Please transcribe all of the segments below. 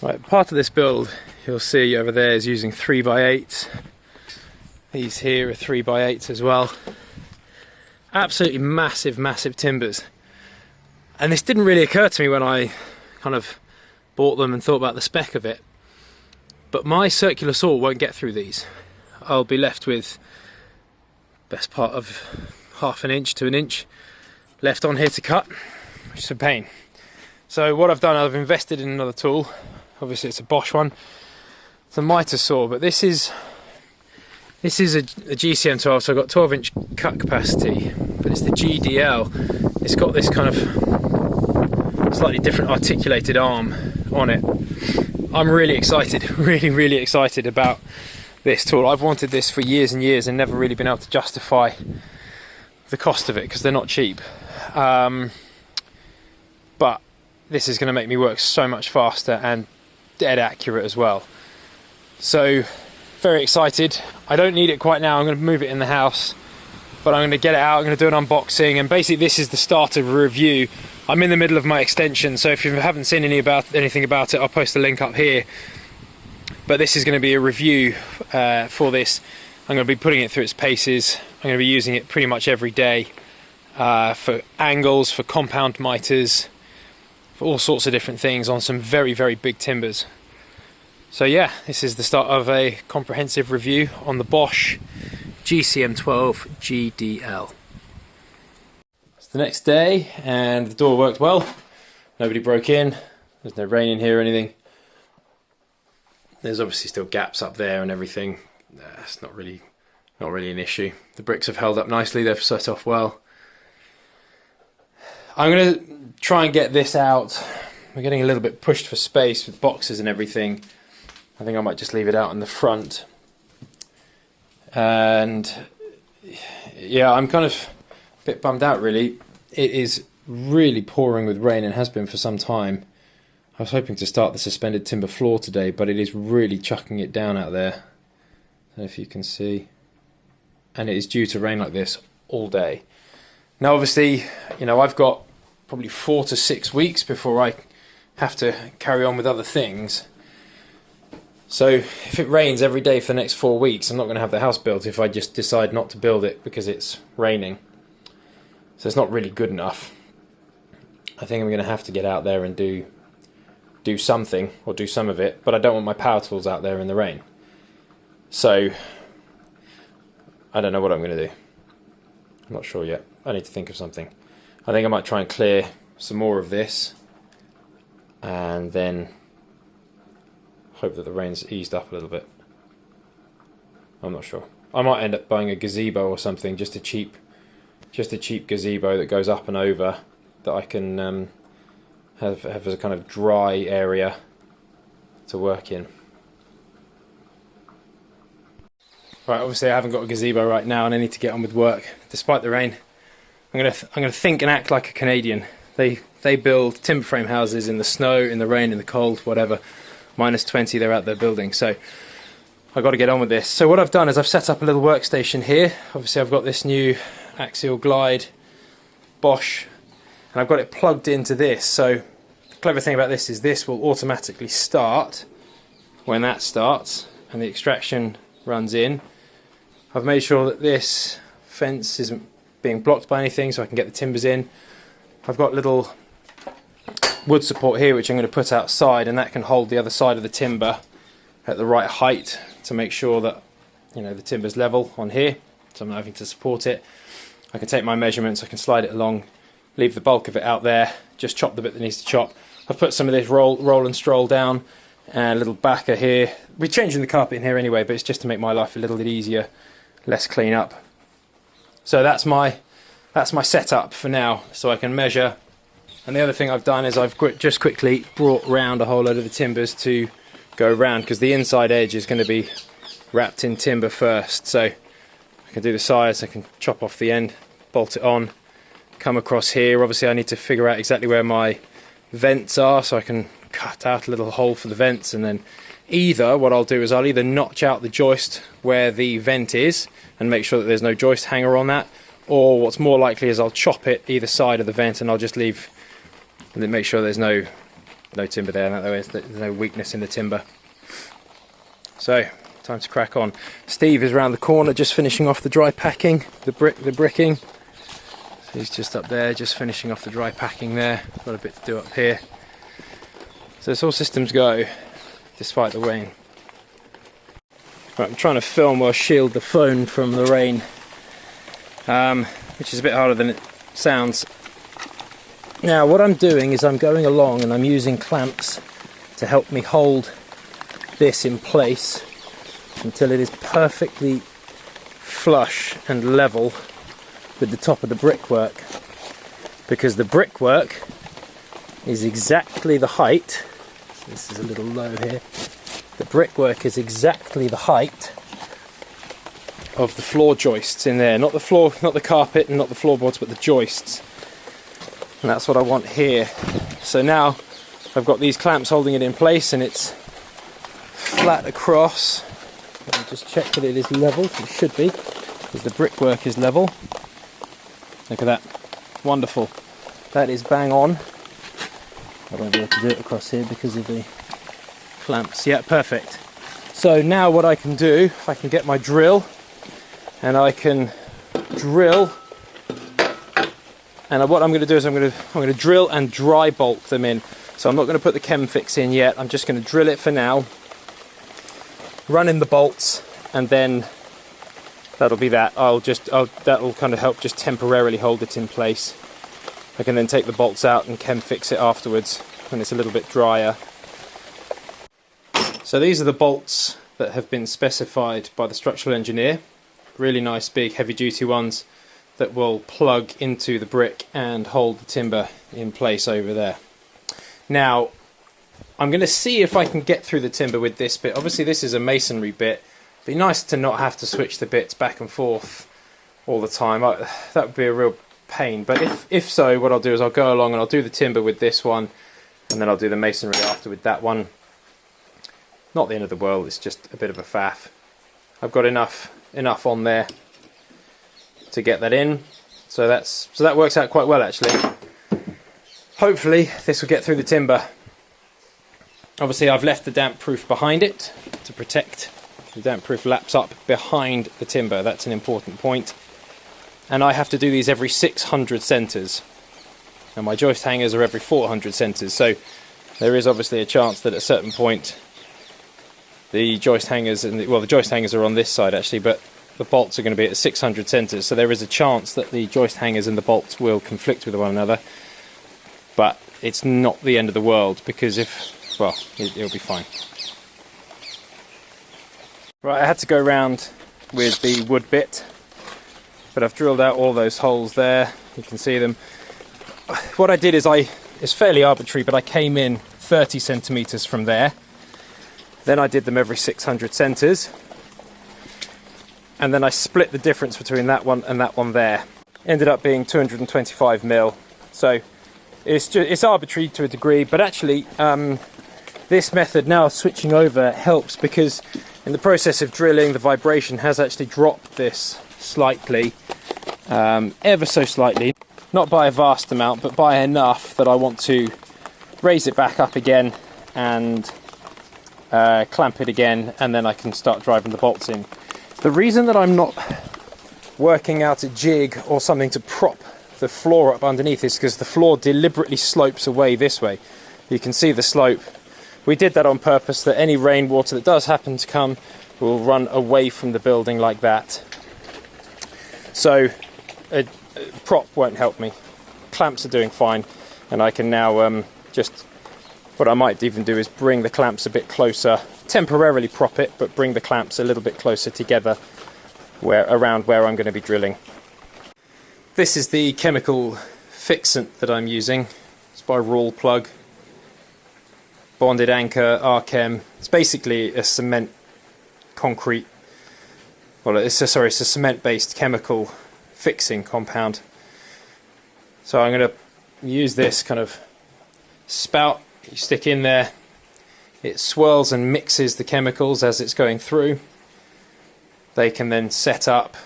Right, part of this build you'll see over there is using 3x8s. These here are 3x8s as well. Absolutely massive, massive timbers. And this didn't really occur to me when I kind of bought them and thought about the spec of it. But my circular saw won't get through these. I'll be left with best part of 1/2 inch to 1 inch left on here to cut, which is a pain. So what I've done, I've invested in another tool. Obviously it's a Bosch one. It's a miter saw, but this is a GCM 12, so I've got 12-inch cut capacity, but it's the GDL. It's got this kind of slightly different articulated arm on it. I'm really excited, really excited about this tool. I've wanted this for years and years and never really been able to justify the cost of it because they're not cheap. But this is going to make me work so much faster and dead accurate as well. So very excited. I don't need it quite now. I'm going to move it in the house, but I'm going to get it out. I'm going to do an unboxing, and basically this is the start of a review. I'm in the middle of my extension, so if you haven't seen anything about it, I'll post a link up here. But this is going to be a review for this. I'm going to be putting it through its paces. I'm going to be using it pretty much every day for angles, for compound miters, for all sorts of different things on some very big timbers. So yeah, this is the start of a comprehensive review on the Bosch GCM12 GDL. It's the next day and the door worked well. Nobody broke in. There's no rain in here or anything. There's obviously still gaps up there and everything. It's not really an issue. The bricks have held up nicely. They've set off well. I'm going to try and get this out. We're getting a little bit pushed for space with boxes and everything. I think I might just leave it out in the front. And yeah, I'm kind of a bit bummed out really. It is really pouring with rain and has been for some time. I was hoping to start the suspended timber floor today, but it is really chucking it down out there. I don't know if you can see. And it is due to rain like this all day. Now obviously, you know, I've got probably 4 to 6 weeks before I have to carry on with other things. So if it rains every day for the next 4 weeks, I'm not going to have the house built if I just decide not to build it because it's raining. So it's not really good enough. I think I'm going to have to get out there and do something, or do some of it, but I don't want my power tools out there in the rain. So I don't know what I'm going to do. I'm not sure yet. I need to think of something. I think I might try and clear some more of this and then hope that the rain's eased up a little bit. I'm not sure. I might end up buying a gazebo or something, just a cheap gazebo that goes up and over, that I can have as a kind of dry area to work in. Right, obviously I haven't got a gazebo right now and I need to get on with work despite the rain. I'm gonna think and act like a Canadian. They build timber frame houses in the snow, in the rain, in the cold, whatever. -20 they're out there building, so I've got to get on with this. So what I've done is I've set up a little workstation here. Obviously I've got this new axial glide Bosch and I've got it plugged into this. So the clever thing about this is this will automatically start when that starts and the extraction runs in. I've made sure that this fence isn't being blocked by anything so I can get the timbers in. I've got little wood support here which I'm going to put outside, and that can hold the other side of the timber at the right height to make sure that, you know, the timber's level on here, so I'm not having to support it. I can take my measurements, I can slide it along, leave the bulk of it out there, just chop the bit that needs to chop. I've put some of this roll and stroll down and a little backer here. We're changing the carpet in here anyway, but it's just to make my life a little bit easier, less clean up. So that's my setup for now, so I can measure. And the other thing I've done is I've just quickly brought round a whole load of the timbers to go round, because the inside edge is going to be wrapped in timber first. So I can do the sides, I can chop off the end, bolt it on, come across here. Obviously I need to figure out exactly where my vents are, so I can cut out a little hole for the vents, and then what I'll do is I'll either notch out the joist where the vent is and make sure that there's no joist hanger on that, or what's more likely is I'll chop it either side of the vent and I'll just make sure there's no no timber there, in other words, there's no weakness in the timber. So, time to crack on. Steve is around the corner just finishing off the dry packing, the bricking. So he's just up there, just finishing off the dry packing there. Got a bit to do up here. So it's all systems go, despite the rain. Right, I'm trying to film or shield the phone from the rain, which is a bit harder than it sounds. Now what I'm doing is I'm going along and I'm using clamps to help me hold this in place until it is perfectly flush and level with the top of the brickwork, because the brickwork is exactly the height. So this is a little low here. The brickwork is exactly the height of the floor joists in there, not the floor, not the carpet and not the floorboards, but the joists. And that's what I want here. So now I've got these clamps holding it in place and it's flat across. Let me just check that it is level. It should be, because the brickwork is level. Look at that. Wonderful. That is bang on. I won't be able to do it across here because of the clamps. Yeah, perfect. So now what I can do, I can get my drill and I can drill, and what I'm going to do is I'm going to drill and dry bolt them in. So I'm not going to put the chem fix in yet. I'm just going to drill it for now, run in the bolts, and then that'll be that. That'll kind of help just temporarily hold it in place. I can then take the bolts out and chem fix it afterwards when it's a little bit drier. So these are the bolts that have been specified by the structural engineer. Really nice big heavy duty ones that will plug into the brick and hold the timber in place over there. Now I'm going to see if I can get through the timber with this bit. Obviously this is a masonry bit. It'd be nice to not have to switch the bits back and forth all the time. That would be a real pain, but if so, what I'll do is I'll go along and I'll do the timber with this one, and then I'll do the masonry after with that one. Not the end of the world, it's just a bit of a faff. I've got enough on there to get that in, so that works out quite well actually. Hopefully this will get through the timber. Obviously I've left the damp proof behind it to protect. The damp proof laps up behind the timber, that's an important point. And I have to do these every 600 centres. And my joist hangers are every 400 centres, so there is obviously a chance that at a certain point the joist hangers, the joist hangers are on this side actually, but the bolts are going to be at 600 centres, so there is a chance that the joist hangers and the bolts will conflict with one another. But it's not the end of the world, because it'll be fine. Right, I had to go around with the wood bit, but I've drilled out all those holes there, you can see them. What I did is it's fairly arbitrary, but I came in 30 centimetres from there. Then I did them every 600 centres. And then I split the difference between that one and that one there. Ended up being 225 mil. So it's arbitrary to a degree, but actually this method now switching over helps, because in the process of drilling the vibration has actually dropped this slightly, ever so slightly. Not by a vast amount, but by enough that I want to raise it back up again and clamp it again, and then I can start driving the bolts in. The reason that I'm not working out a jig or something to prop the floor up underneath is because the floor deliberately slopes away this way. You can see the slope. We did that on purpose, that any rainwater that does happen to come will run away from the building like that. So a prop won't help me. Clamps are doing fine, and I can now what I might even do is bring the clamps a bit closer, temporarily prop it, but bring the clamps a little bit closer together around where I'm going to be drilling. This is the chemical fixant that I'm using. It's by Rawl Plug. Bonded Anchor, Archem. It's basically a cement concrete, it's a cement-based chemical fixing compound. So I'm going to use this kind of spout you stick in there. It swirls and mixes the chemicals as it's going through. They can then set up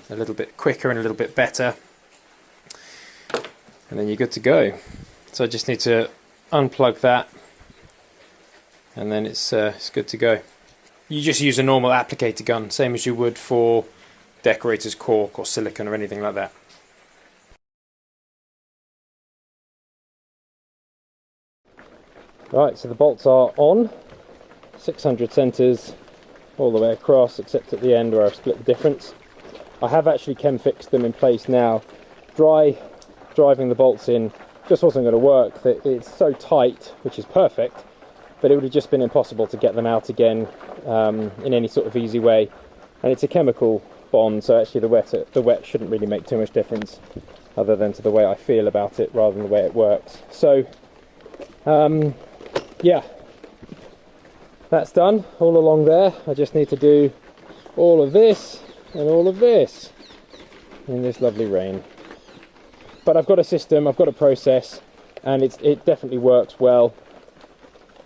a little bit quicker and a little bit better, and then you're good to go. So I just need to unplug that and then it's good to go. You just use a normal applicator gun, same as you would for decorator's cork or silicone or anything like that. Right, so the bolts are on, 600 centres all the way across, except at the end where I've split the difference. I have actually chem fixed them in place now. Driving the bolts in just wasn't going to work. It's so tight, which is perfect, but it would have just been impossible to get them out again in any sort of easy way. And it's a chemical bond, so actually the wet shouldn't really make too much difference, other than to the way I feel about it rather than the way it works. So yeah, that's done all along there. I just need to do all of this and all of this in this lovely rain. But I've got a system, I've got a process, and it definitely works well,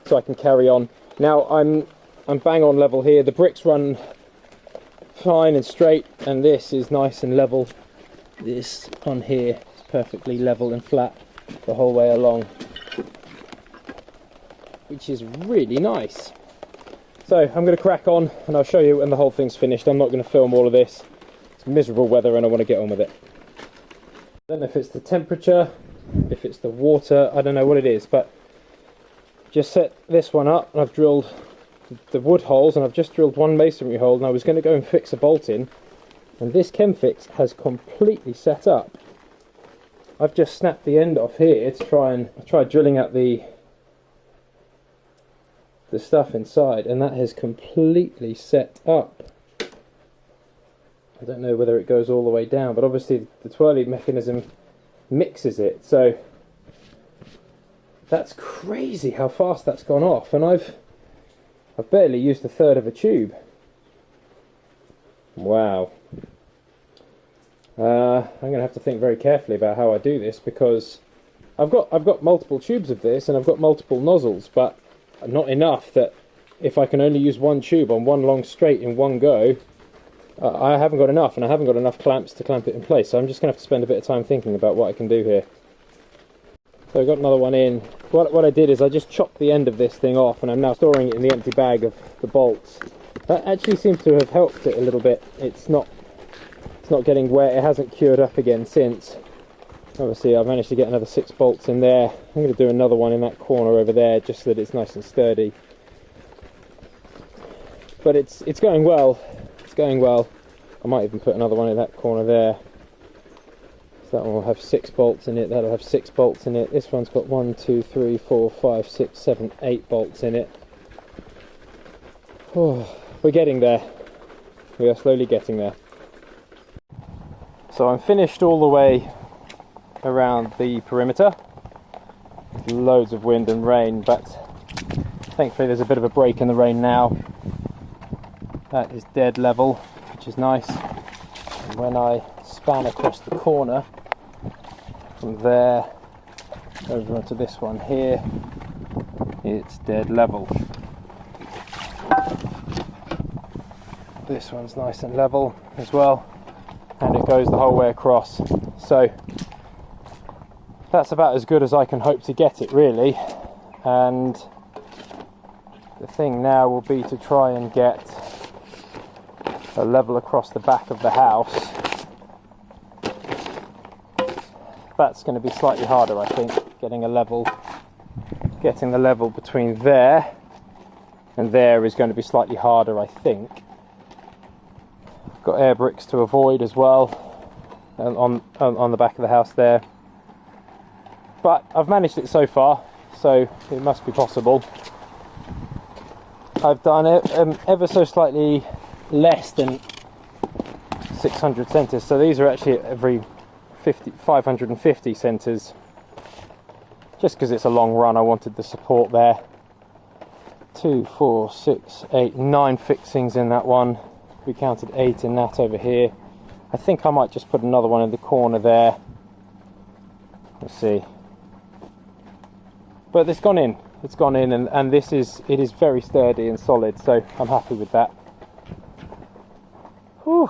so I can carry on. Now I'm bang on level here. The bricks run fine and straight, and this is nice and level. This on here is perfectly level and flat the whole way along, which is really nice. So I'm going to crack on and I'll show you when the whole thing's finished. I'm not going to film all of this. It's miserable weather and I want to get on with it. I don't know if it's the temperature, if it's the water, I don't know what it is, but just set this one up and I've drilled the wood holes, and I've just drilled one masonry hole, and I was going to go and fix a bolt in, and this chem fix has completely set up. I've just snapped the end off here to try drilling out the stuff inside, and that has completely set up. I don't know whether it goes all the way down, but obviously the twirly mechanism mixes it, so that's crazy how fast that's gone off, and I've barely used a third of a tube. Wow. I'm going to have to think very carefully about how I do this, because I've got multiple tubes of this and I've got multiple nozzles, but not enough that if I can only use one tube on one long straight in one go, I haven't got enough, and I haven't got enough clamps to clamp it in place, so I'm just going to have to spend a bit of time thinking about what I can do here. So I've got another one in. What I did is I just chopped the end of this thing off, and I'm now storing it in the empty bag of the bolts. That actually seems to have helped it a little bit. It's not getting wet, it hasn't cured up again since. Obviously I've managed to get another 6 bolts in there. I'm going to do another one in that corner over there, just so that it's nice and sturdy. But it's going well. It's going well. I might even put another one in that corner there. So that one will have 6 bolts in it. That'll have 6 bolts in it. This one's got 1, 2, 3, 4, 5, 6, 7, 8 bolts in it. Oh, we're getting there. We are slowly getting there. So I'm finished all the way around the perimeter. Loads of wind and rain, but thankfully there's a bit of a break in the rain now. That is dead level, which is nice. And when I span across the corner from there over onto this one here, it's dead level. This one's nice and level as well, and it goes the whole way across. So that's about as good as I can hope to get it, really. And the thing now will be to try and get a level across the back of the house. That's going to be slightly harder, I think, getting the level between there and there is going to be slightly harder, I think. Got air bricks to avoid as well on the back of the house there, but I've managed it so far, so it must be possible. I've done it ever so slightly less than 600 centres, so these are actually every 550 centres, just because it's a long run. I wanted the support there. 2, 4, 6, 8, 9 fixings in that one. We counted 8 in that over here. I think I might just put another one in the corner there. Let's see. But it's gone in. It's gone in, and it is very sturdy and solid, so I'm happy with that. Whew.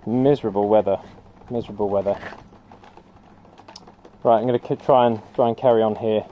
Miserable weather. Miserable weather. Right, I'm going to try and carry on here.